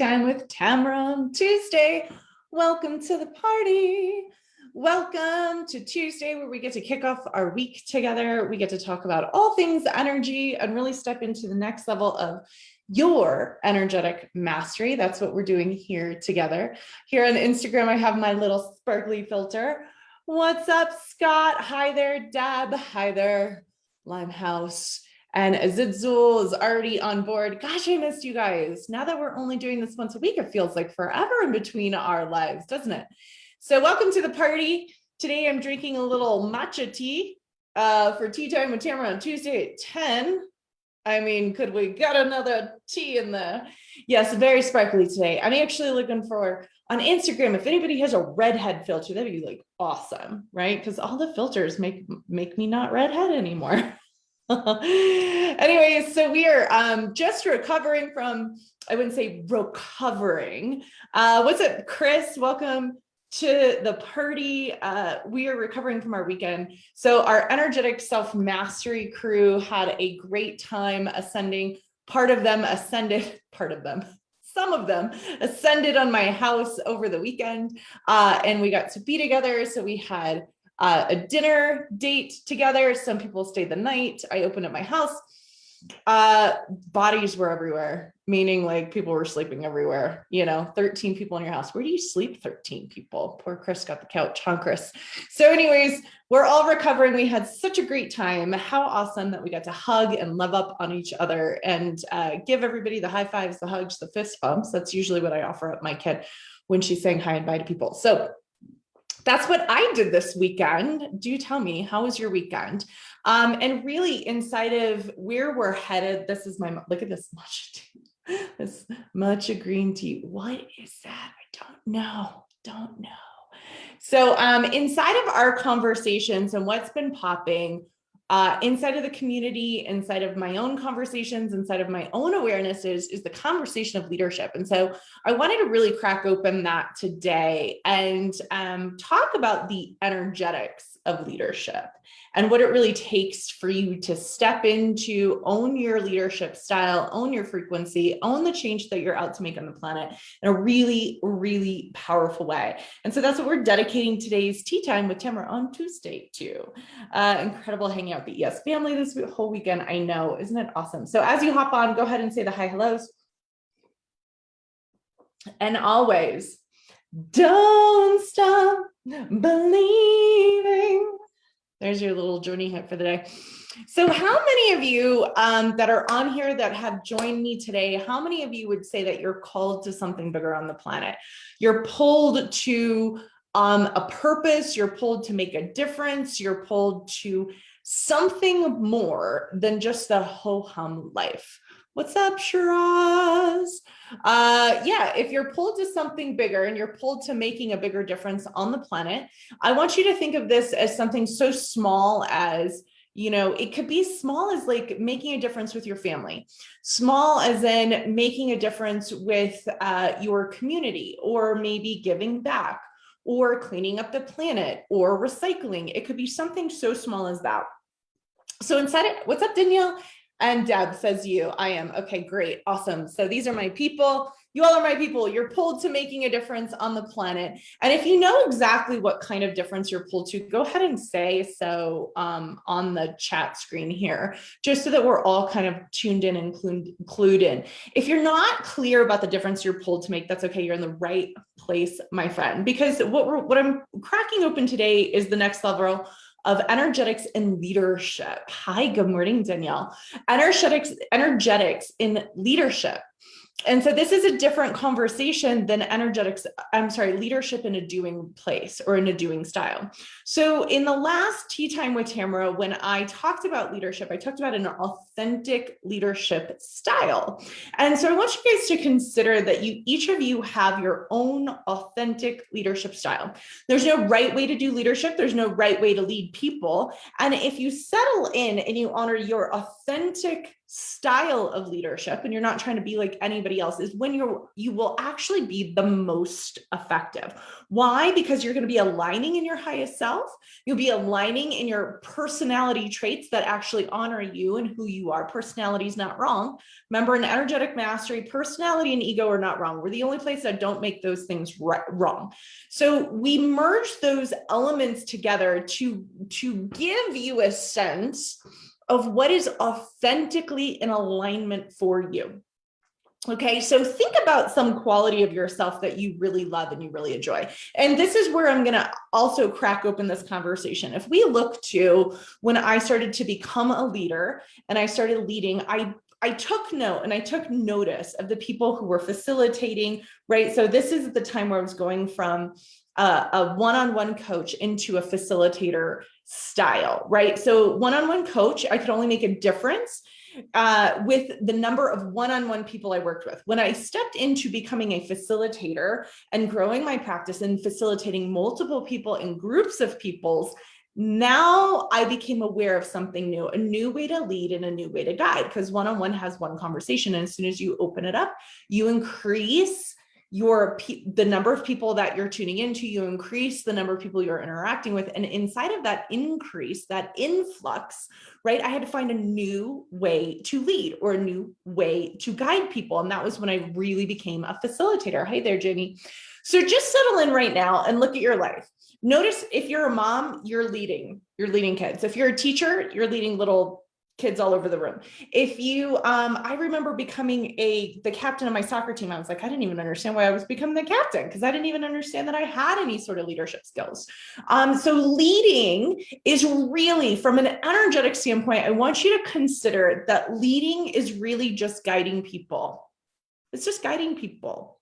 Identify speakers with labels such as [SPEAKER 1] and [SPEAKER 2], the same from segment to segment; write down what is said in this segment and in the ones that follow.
[SPEAKER 1] Time with Tamara on Tuesday. Welcome to the party. Welcome to Tuesday, where we get to kick off our week together. We get to talk about all things energy and really step into the next level of your energetic mastery. That's what we're doing here together. Here on Instagram, I have my little sparkly filter. What's up, Scott? Hi there, Deb. Hi there, Limehouse. And Azidzul is already on board. Gosh, I missed you guys. Now that we're only doing this once a week, it feels like forever in between our lives, doesn't it? So welcome to the party. Today I'm drinking a little matcha tea for Tea Time with Tamara on Tuesday at 10. I mean, could we get another tea in there? Yes, very sparkly today. I'm actually looking for, on Instagram, if anybody has a redhead filter, that'd be like awesome, right? Because all the filters make me not redhead anymore. Anyways, so we are just recovering from, I wouldn't say recovering. What's up, Chris? Welcome to the party. We are recovering from our weekend. So our energetic self-mastery crew had a great time ascending. Some of them ascended on my house over the weekend, and we got to be together. So we had a dinner date together. Some people stayed the night. I opened up my house. Bodies were everywhere, meaning like people were sleeping everywhere. 13 people in your house. Where do you sleep 13 people? Poor Chris got the couch, huh, Chris? So anyways, we're all recovering. We had such a great time. How awesome that we got to hug and love up on each other and give everybody the high fives, the hugs, the fist bumps. That's usually what I offer up my kid when she's saying hi and bye to people. So that's what I did this weekend. Do tell me, how was your weekend? And really inside of where we're headed, this is my, look at this matcha tea, this matcha green tea. What is that? I don't know. So inside of our conversations and what's been popping inside of the community, inside of my own conversations, inside of my own awarenesses is the conversation of leadership. And so I wanted to really crack open that today and talk about the energetics of leadership and what it really takes for you to step into, own your leadership style, own your frequency, own the change that you're out to make on the planet in a really, really powerful way. And so that's what we're dedicating today's Tea Time with Tamara on Tuesday to. Incredible hanging out with the ES family this whole weekend. I know, isn't it awesome? So as you hop on, go ahead and say the hi hellos. And always, don't stop believing. There's your little journey hit for the day. So how many of you that are on here that have joined me today, how many of you would say that you're called to something bigger on the planet? You're pulled to a purpose, you're pulled to make a difference, you're pulled to something more than just the ho-hum life. What's up, Shiraz? Yeah, if you're pulled to something bigger and you're pulled to making a bigger difference on the planet, I want you to think of this as something so small as, it could be small as like making a difference with your family, small as in making a difference with your community, or maybe giving back, or cleaning up the planet, or recycling. It could be something so small as that. So inside it, what's up, Danielle? And Deb says you, I am. Okay, great. Awesome. So these are my people. You all are my people. You're pulled to making a difference on the planet. And if you know exactly what kind of difference you're pulled to, go ahead and say so on the chat screen here, just so that we're all kind of tuned in and clued in. If you're not clear about the difference you're pulled to make, that's okay. You're in the right place, my friend, because what I'm cracking open today is the next level of energetics and leadership. Hi, good morning, Danielle. Energetics in leadership. And so this is a different conversation than leadership in a doing place or in a doing style. So in the last Tea Time with Tamara, when I talked about leadership, I talked about an authentic leadership style. And so I want you guys to consider that each of you have your own authentic leadership style. There's no right way to do leadership. There's no right way to lead people. And if you settle in and you honor your authentic style of leadership, and you're not trying to be like anybody else, is when you will actually be the most effective. Why? Because you're going to be aligning in your highest self. You'll be aligning in your personality traits that actually honor you and who you you are. Personality is not wrong. Remember, in energetic mastery, personality and ego are not wrong. We're the only place that don't make those things wrong. So we merge those elements together to give you a sense of what is authentically in alignment for you. Okay, so think about some quality of yourself that you really love and you really enjoy. And this is where I'm going to also crack open this conversation. If we look to when I started to become a leader and I started leading, I took note and I took notice of the people who were facilitating, right? So this is the time where I was going from a one-on-one coach into a facilitator style, right? So one-on-one coach, I could only make a difference with the number of one-on-one people I worked with. When I stepped into becoming a facilitator and growing my practice and facilitating multiple people in groups of peoples, now I became aware of something new, a new way to lead and a new way to guide, because one-on-one has one conversation. And as soon as you open it up, you increase the number of people that you're tuning into, you increase the number of people you're interacting with. And inside of that increase, that influx, right, I had to find a new way to lead or a new way to guide people. And that was when I really became a facilitator. Hey there, Jamie. So just settle in right now and look at your life. Notice if you're a mom, you're leading kids. If you're a teacher, you're leading little kids all over the room. If you, I remember becoming the captain of my soccer team. I was like, I didn't even understand why I was becoming the captain, because I didn't even understand that I had any sort of leadership skills. So leading is really, from an energetic standpoint, I want you to consider that leading is really just guiding people. It's just guiding people.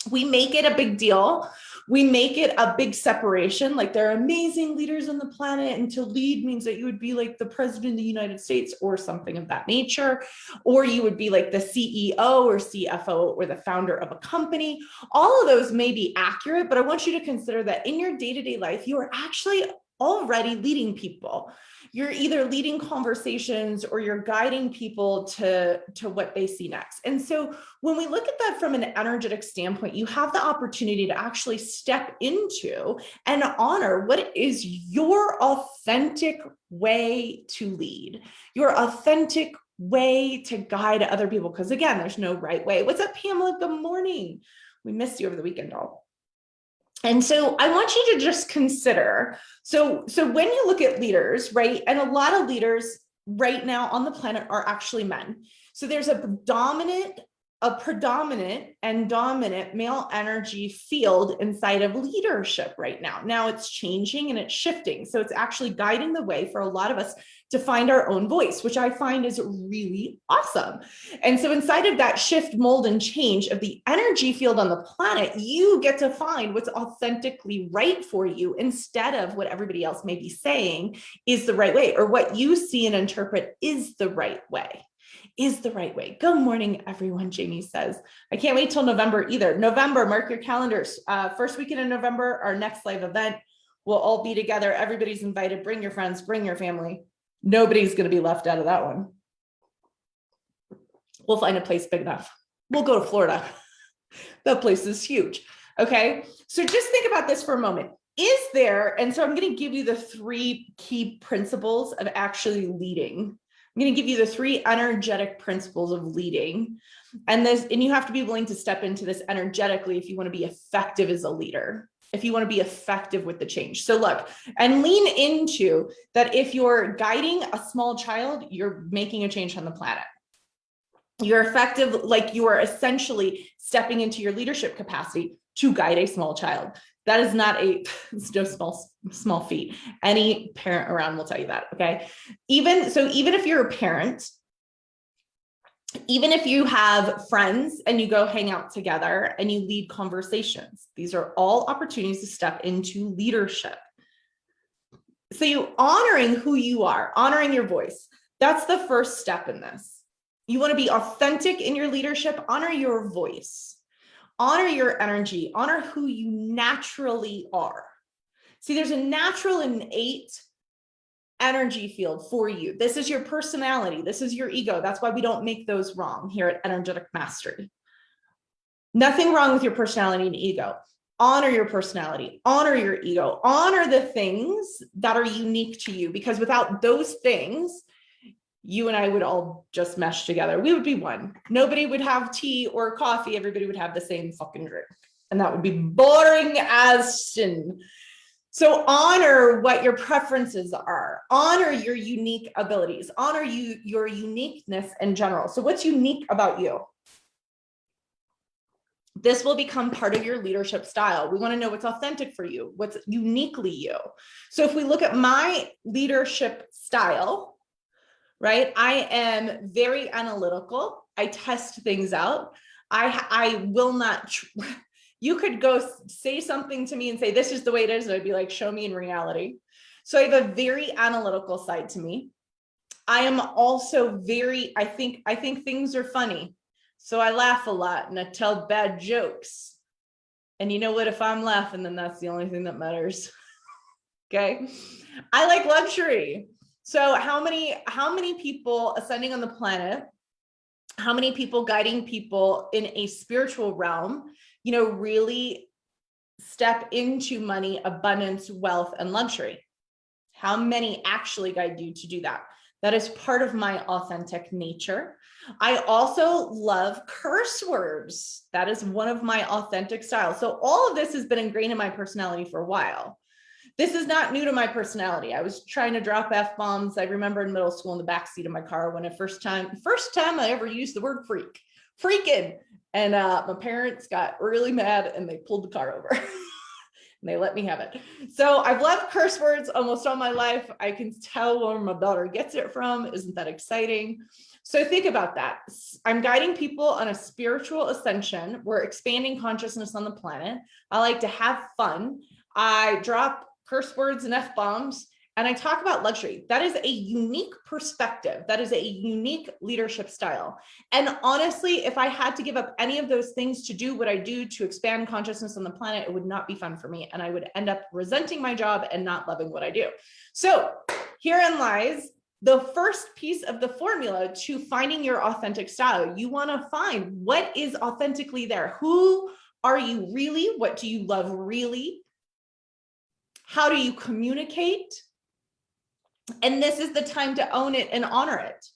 [SPEAKER 1] We make it a big deal. We make it a big separation, like there are amazing leaders on the planet, and to lead means that you would be like the president of the United States or something of that nature, or you would be like the CEO or CFO or the founder of a company. All of those may be accurate, but I want you to consider that in your day-to-day life, you are actually already leading people. You're either leading conversations or you're guiding people to what they see next. And so when we look at that from an energetic standpoint, you have the opportunity to actually step into and honor what is your authentic way to lead, your authentic way to guide other people. Because again, there's no right way. What's up, Pamela? Good morning. We missed you over the weekend, all. And so I want you to just consider, so when you look at leaders, right, and a lot of leaders right now on the planet are actually men. So there's a predominant and dominant male energy field inside of leadership right now. Now it's changing and it's shifting. So it's actually guiding the way for a lot of us to find our own voice, which I find is really awesome. And so inside of that shift, mold, and change of the energy field on the planet, you get to find what's authentically right for you instead of what everybody else may be saying is the right way, or what you see and interpret is the right way. Is the right way. Good morning, everyone, Jamie says. I can't wait till November either. November, mark your calendars. First weekend in November, our next live event. We'll all be together. Everybody's invited. Bring your friends, bring your family. Nobody's going to be left out of that one. We'll find a place big enough. We'll go to Florida. That place is huge. Okay, so just think about this for a moment. Is there, and so I'm going to give you the 3 key principles of actually leading. I'm going to give you the 3 energetic principles of leading, and you have to be willing to step into this energetically if you want to be effective as a leader, if you want to be effective with the change. So look, and lean into that. If you're guiding a small child, you're making a change on the planet. You're effective, like you are essentially stepping into your leadership capacity to guide a small child. That is not it's no small feat. Any parent around will tell you that, okay? Even if you're a parent, even if you have friends and you go hang out together and you lead conversations, these are all opportunities to step into leadership. So you honoring who you are, honoring your voice, that's the first step in this. You want to be authentic in your leadership, honor your voice. Honor your energy, honor who you naturally are. See, there's a natural innate energy field for you. This is your personality. This is your ego. That's why we don't make those wrong here at Energetic Mastery. Nothing wrong with your personality and ego. Honor your personality, honor your ego, honor the things that are unique to you, because without those things, you and I would all just mesh together. We would be one. Nobody would have tea or coffee. Everybody would have the same fucking drink. And that would be boring as sin. So honor what your preferences are. Honor your unique abilities. Honor your uniqueness in general. So what's unique about you? This will become part of your leadership style. We want to know what's authentic for you, what's uniquely you. So if we look at my leadership style, right? I am very analytical. I test things out. I will not, you could go say something to me and say, this is the way it is. And I'd be like, show me in reality. So I have a very analytical side to me. I am also very, I think things are funny. So I laugh a lot and I tell bad jokes. And you know what? If I'm laughing, then that's the only thing that matters. Okay. I like luxury. So how many people ascending on the planet, how many people guiding people in a spiritual realm, you know, really step into money, abundance, wealth, and luxury? How many actually guide you to do that? That is part of my authentic nature. I also love curse words. That is one of my authentic styles. So all of this has been ingrained in my personality for a while. This is not new to my personality. I was trying to drop F-bombs. I remember in middle school in the backseat of my car when first time I ever used the word freak, freaking. And my parents got really mad and they pulled the car over. And they let me have it. So I've loved curse words almost all my life. I can tell where my daughter gets it from. Isn't that exciting? So think about that. I'm guiding people on a spiritual ascension. We're expanding consciousness on the planet. I like to have fun. I drop curse words and F-bombs, and I talk about luxury. That is a unique perspective. That is a unique leadership style. And honestly, if I had to give up any of those things to do what I do to expand consciousness on the planet, it would not be fun for me. And I would end up resenting my job and not loving what I do. So herein lies the first piece of the formula to finding your authentic style. You want to find what is authentically there. Who are you really? What do you love really? How do you communicate? And this is the time to own it and honor it.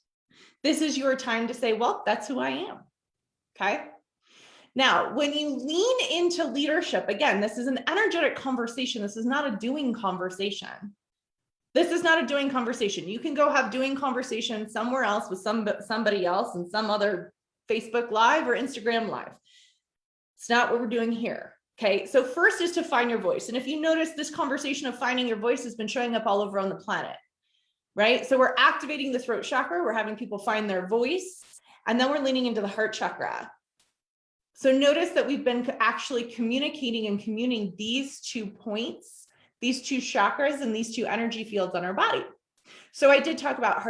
[SPEAKER 1] This is your time to say, well, that's who I am. Okay. Now, when you lean into leadership, again, this is an energetic conversation. This is not a doing conversation. This is not a doing conversation. You can go have doing conversation somewhere else with somebody else in some other Facebook Live or Instagram Live. It's not what we're doing here. Okay, so first is to find your voice. And if you notice, this conversation of finding your voice has been showing up all over on the planet, right? So we're activating the throat chakra. We're having people find their voice. And then we're leaning into the heart chakra. So notice that we've been actually communicating and communing these 2 points, these 2 chakras, and these 2 energy fields on our body. So I did talk about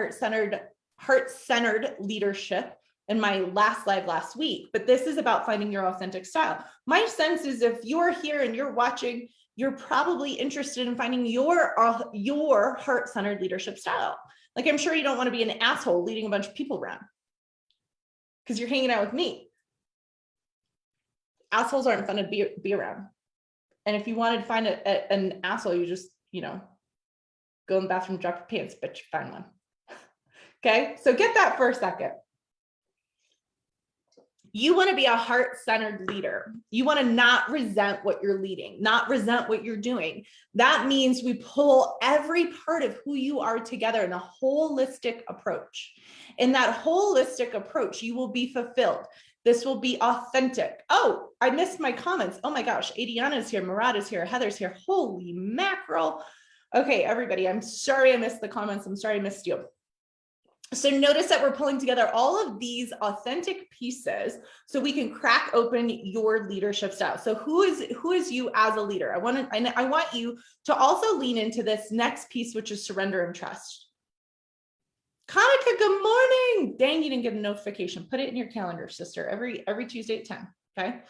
[SPEAKER 1] heart-centered leadership in my last live last week, but this is about finding your authentic style. My sense is if you're here and you're watching, you're probably interested in finding your heart-centered leadership style. Like, I'm sure you don't want to be an asshole leading a bunch of people around because you're hanging out with me. Assholes aren't fun to be around. And if you wanted to find an asshole, you just, go in the bathroom, drop your pants, but you find one. Okay, so get that for a second. You want to be a heart-centered leader. You want to not resent what you're leading, not resent what you're doing. That means we pull every part of who you are together in a holistic approach. In that holistic approach, you will be fulfilled. This will be authentic. Oh, I missed my comments. Oh my gosh, Adriana's here, Murad is here, Heather's here. Holy mackerel. Okay, everybody, I'm sorry I missed the comments. I'm sorry I missed you. So notice that we're pulling together all of these authentic pieces so we can crack open your leadership style. So who is you as a leader? I want you to also lean into this next piece, which is surrender and trust. Kanika, good morning. Dang, you didn't get a notification. Put it in your calendar, sister, every Tuesday at 10, okay?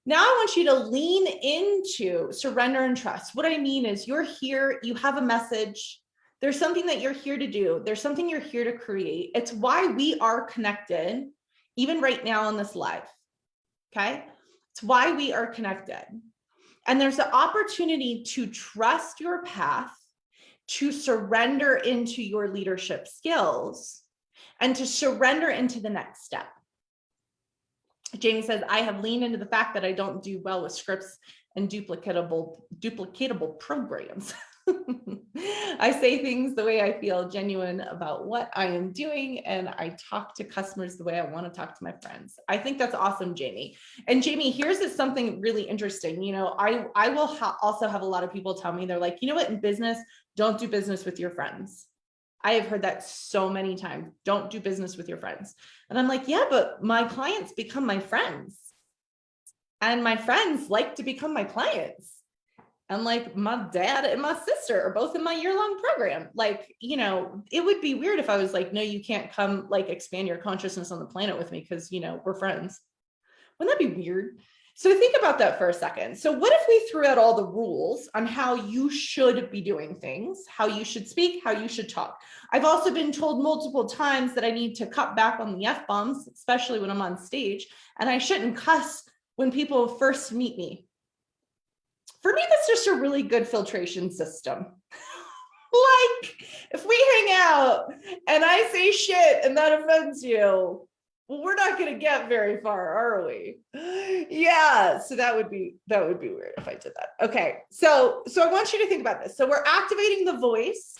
[SPEAKER 1] Now I want you to lean into surrender and trust. What I mean is you're here, you have a message, there's something that you're here to do. There's something you're here to create. It's why we are connected, even right now on this live, okay? It's why we are connected. And there's the opportunity to trust your path, to surrender into your leadership skills and to surrender into the next step. Jamie says, I have leaned into the fact that I don't do well with scripts and duplicatable programs. I say things the way I feel, genuine about what I am doing, and I talk to customers the way I want to talk to my friends. I think that's awesome, Jamie. And Jamie, here's something really interesting. You know, I will also have a lot of people tell me, they're like, you know what, in business, don't do business with your friends. I have heard that so many times. Don't do business with your friends. And I'm like, yeah, but my clients become my friends. And my friends like to become my clients. And like my dad and my sister are both in my year-long program. Like, you know, it would be weird if I was like, no, you can't come like expand your consciousness on the planet with me because, you know, we're friends. Wouldn't that be weird? So think about that for a second. So what if we threw out all the rules on how you should be doing things, how you should speak, how you should talk? I've also been told multiple times that I need to cut back on the F-bombs, especially when I'm on stage, and I shouldn't cuss when people first meet me. For me, that's just a really good filtration system. Like, if we hang out and I say shit and that offends you, well, we're not going to get very far, are we? Yeah, so that would be weird if I did that. Okay, so I want you to think about this. So we're activating the voice,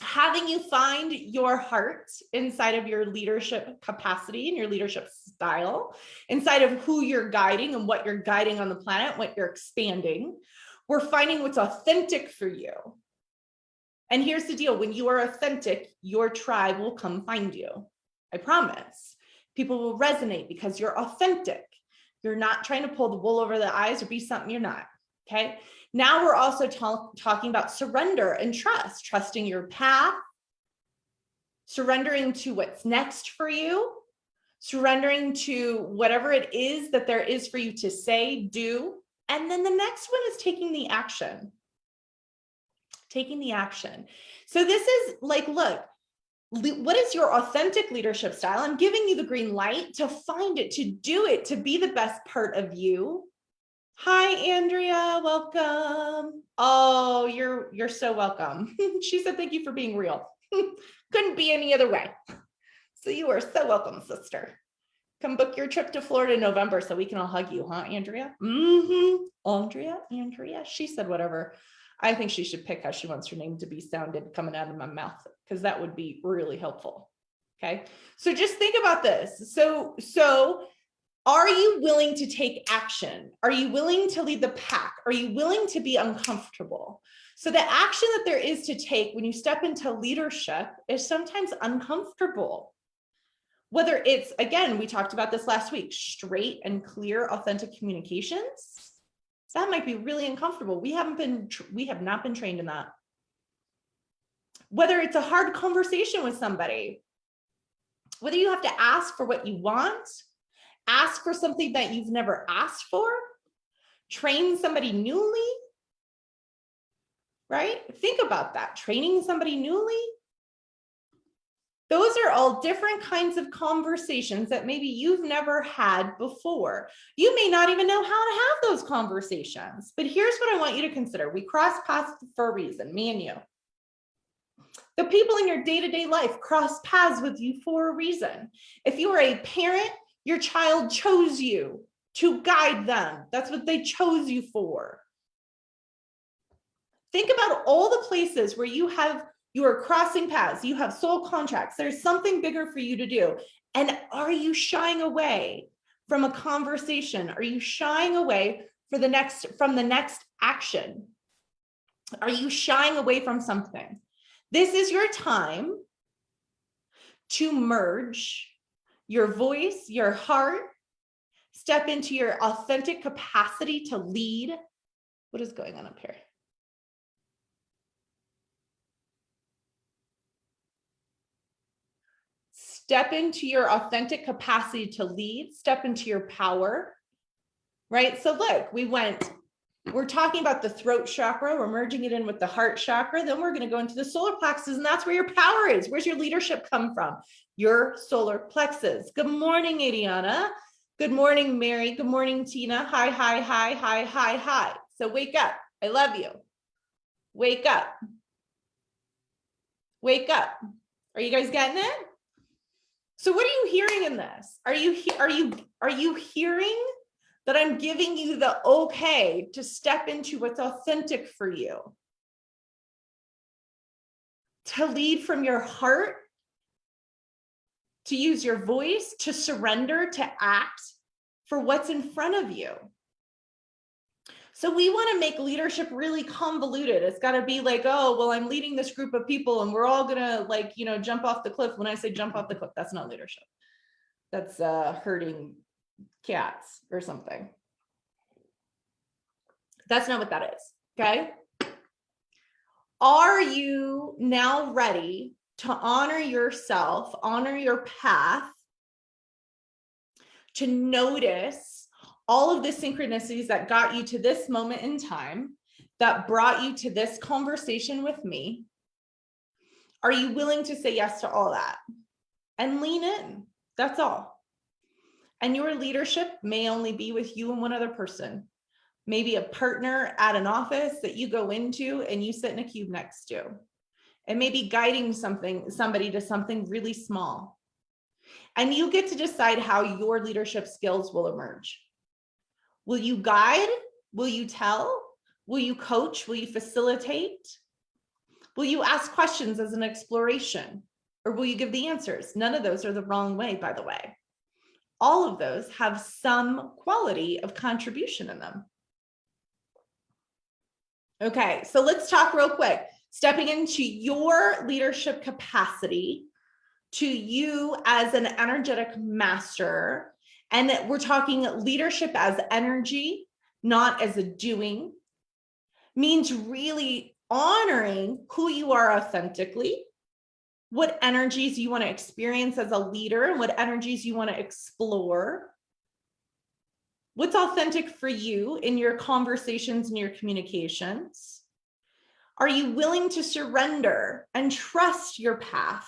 [SPEAKER 1] having you find your heart inside of your leadership capacity and your leadership style, inside of who you're guiding and what you're guiding on the planet, what you're expanding. We're finding what's authentic for you. And here's the deal. When you are authentic, your tribe will come find you. I promise. People will resonate because you're authentic. You're not trying to pull the wool over the eyes or be something you're not. Okay. Now we're also talking about surrender and trust, trusting your path, surrendering to what's next for you, surrendering to whatever it is that there is for you to say, do. And then the next one is taking the action. Taking the action. So this is like, look, what is your authentic leadership style? I'm giving you the green light to find it, to do it, to be the best part of you. Hi, Andrea, welcome. Oh, you're so welcome. She said, thank you for being real. Couldn't be any other way. So you are so welcome, sister. Come book your trip to Florida in November so we can all hug you, huh, Andrea? Andrea, she said whatever. I think she should pick how she wants her name to be sounded coming out of my mouth, because that would be really helpful. Okay, so just think about this. So are you willing to take action? Are you willing to lead the pack? Are you willing to be uncomfortable? So the action that there is to take when you step into leadership is sometimes uncomfortable. Whether it's, again, we talked about this last week, straight and clear, authentic communications. That might be really uncomfortable. We have not been trained in that. Whether it's a hard conversation with somebody, whether you have to ask for what you want, ask for something that you've never asked for, train somebody newly, right? Think about that, training somebody newly. Those are all different kinds of conversations that maybe you've never had before. You may not even know how to have those conversations, but here's what I want you to consider. We cross paths for a reason, me and you. The people in your day-to-day life cross paths with you for a reason. If you are a parent, your child chose you to guide them. That's what they chose you for. Think about all the places where you are crossing paths, you have soul contracts, there's something bigger for you to do. And are you shying away from a conversation? Are you shying away from the next action? Are you shying away from something? This is your time to merge your voice, your heart, step into your authentic capacity to lead. What is going on up here? Step into your authentic capacity to lead, step into your power, right? So look, we're talking about the throat chakra, we're merging it in with the heart chakra, then we're going to go into the solar plexus, and that's where your power is. Where's your leadership come from? Your solar plexus. Good morning, Adriana. Good morning, Mary. Good morning, Tina. Hi. So wake up. I love you. Wake up. Wake up. Are you guys getting it? So what are you hearing in this? Are you hearing that I'm giving you the okay to step into what's authentic for you? To lead from your heart, to use your voice, to surrender, to act for what's in front of you. So we want to make leadership really convoluted. It's got to be like, oh, well, I'm leading this group of people and we're all going to like, you know, jump off the cliff. When I say jump off the cliff, that's not leadership. That's herding cats or something. That's not what that is. Okay. Are you now ready to honor yourself, honor your path, to notice all of the synchronicities that got you to this moment in time, that brought you to this conversation with me? Are you willing to say yes to all that and lean in? That's all. And your leadership may only be with you and one other person, maybe a partner at an office that you go into and you sit in a cube next to. And maybe guiding somebody to something really small. And you get to decide how your leadership skills will emerge. Will you guide? Will you tell? Will you coach? Will you facilitate? Will you ask questions as an exploration? Or will you give the answers? None of those are the wrong way, by the way. All of those have some quality of contribution in them. Okay, so let's talk real quick. Stepping into your leadership capacity, to you as an energetic master. And we're talking leadership as energy, not as a doing, means really honoring who you are authentically, what energies you want to experience as a leader, and what energies you want to explore. What's authentic for you in your conversations and your communications? Are you willing to surrender and trust your path?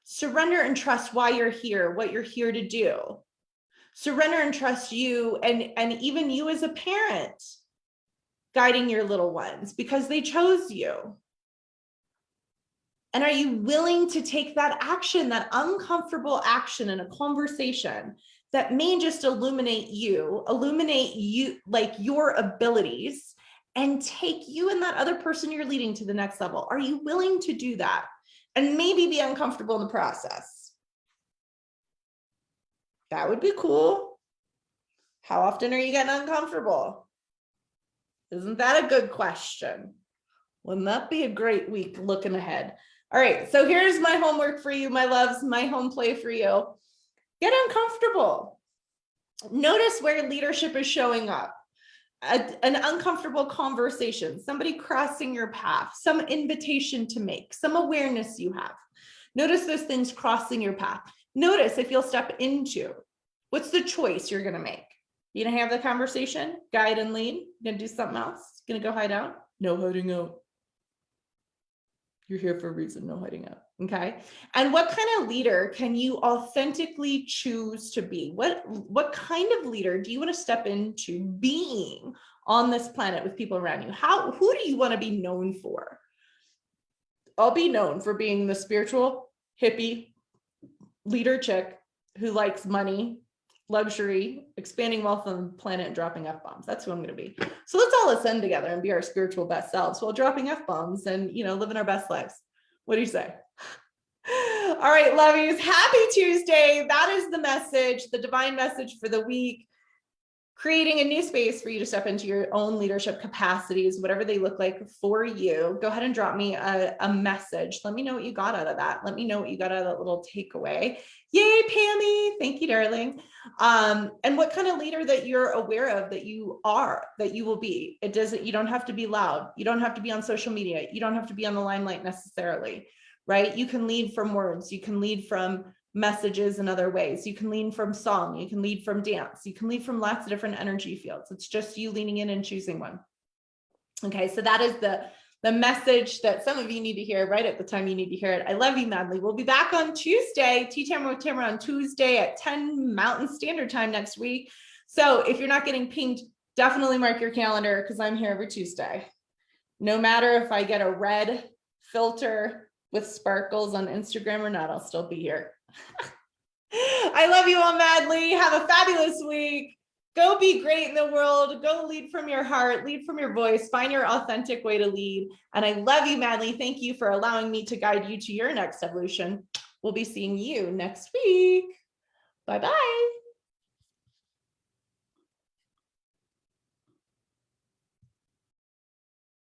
[SPEAKER 1] Surrender and trust why you're here, what you're here to do. Surrender and trust you and even you as a parent guiding your little ones because they chose you. And are you willing to take that action, that uncomfortable action in a conversation that may just illuminate you, like your abilities, and take you and that other person you're leading to the next level? Are you willing to do that? And maybe be uncomfortable in the process? That would be cool. How often are you getting uncomfortable? Isn't that a good question? Wouldn't that be a great week looking ahead? All right, so here's my homework for you, my loves, my home play for you. Get uncomfortable. Notice where leadership is showing up. An uncomfortable conversation, somebody crossing your path, some invitation to make, some awareness you have. Notice those things crossing your path. Notice if you'll step into, what's the choice you're gonna make? You gonna have the conversation, guide and lead? You gonna do something else? Gonna go hide out? No hiding out. You're here for a reason, no hiding out, okay? And what kind of leader can you authentically choose to be? What kind of leader do you want to step into being on this planet with people around you? Who do you want to be known for? I'll be known for being the spiritual, hippie, leader chick who likes money, luxury, expanding wealth on the planet, and dropping F-bombs. That's who I'm going to be. So let's all ascend together and be our spiritual best selves while dropping F-bombs and, you know, living our best lives. What do you say? All right, lovies, happy Tuesday. That is the message, the divine message for the week. Creating a new space for you to step into your own leadership capacities, whatever they look like for you. Go ahead and drop me a message. Let me know what you got out of that. Let me know what you got out of that little takeaway. Yay, Pammy. Thank you, darling. And what kind of leader that you're aware of that you are, that you will be. You don't have to be loud. You don't have to be on social media. You don't have to be on the limelight necessarily, right? You can lead from words. You can lead from messages in other ways. You can lead from song, you can lead from dance, you can lead from lots of different energy fields. It's just you leaning in and choosing one. Okay, so that is the message that some of you need to hear right at the time you need to hear it. I love you madly. We'll be back on Tuesday, Tea Time with Tamara on Tuesday at 10 Mountain Standard Time next week. So if you're not getting pinged, definitely mark your calendar because I'm here every Tuesday. No matter if I get a red filter with sparkles on Instagram or not, I'll still be here. I love you all madly. Have a fabulous week. Go be great in the world. Go lead from your heart, lead from your voice, find your authentic way to lead. And I love you madly. Thank you for allowing me to guide you to your next evolution. We'll be seeing you next week. Bye-bye.